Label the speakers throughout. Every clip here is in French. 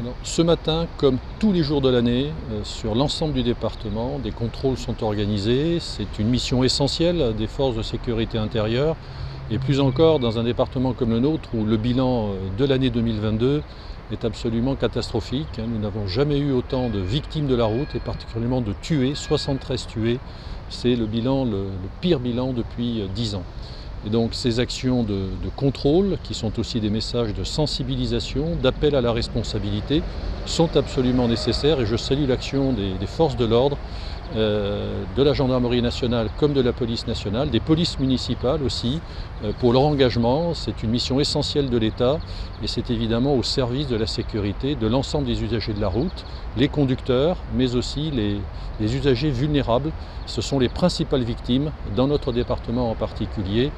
Speaker 1: Alors, ce matin, comme tous les jours de l'année, sur l'ensemble du département, des contrôles sont organisés. C'est une mission essentielle des forces de sécurité intérieure et plus encore dans un département comme le nôtre où le bilan de l'année 2022 est absolument catastrophique. Nous n'avons jamais eu autant de victimes de la route et particulièrement de tués, 73 tués. C'est le pire bilan depuis 10 ans. Et donc ces actions de contrôle, qui sont aussi des messages de sensibilisation, d'appel à la responsabilité, sont absolument nécessaires et je salue l'action des forces de l'ordre, de la gendarmerie nationale comme de la police nationale, des polices municipales aussi, pour leur engagement. C'est une mission essentielle de l'État et c'est évidemment au service de la sécurité de l'ensemble des usagers de la route, les conducteurs, mais aussi les usagers vulnérables. Ce sont les principales victimes, dans notre département en particulier,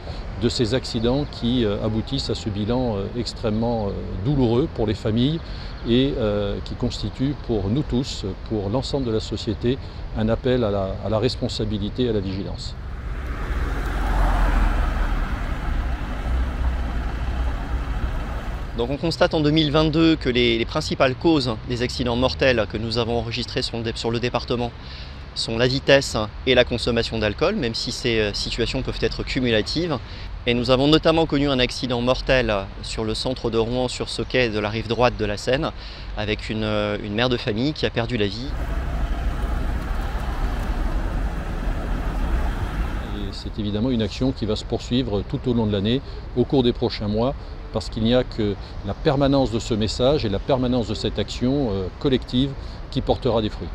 Speaker 1: de ces accidents qui aboutissent à ce bilan extrêmement douloureux pour les familles et qui constitue pour nous tous, pour l'ensemble de la société, un appel à la responsabilité et à la vigilance.
Speaker 2: Donc on constate en 2022 que les principales causes des accidents mortels que nous avons enregistrés sur le département sont la vitesse et la consommation d'alcool, même si ces situations peuvent être cumulatives. Et nous avons notamment connu un accident mortel sur le centre de Rouen, sur ce quai de la rive droite de la Seine, avec une mère de famille qui a perdu la vie.
Speaker 1: C'est évidemment une action qui va se poursuivre tout au long de l'année, au cours des prochains mois, parce qu'il n'y a que la permanence de ce message et la permanence de cette action collective qui portera des fruits.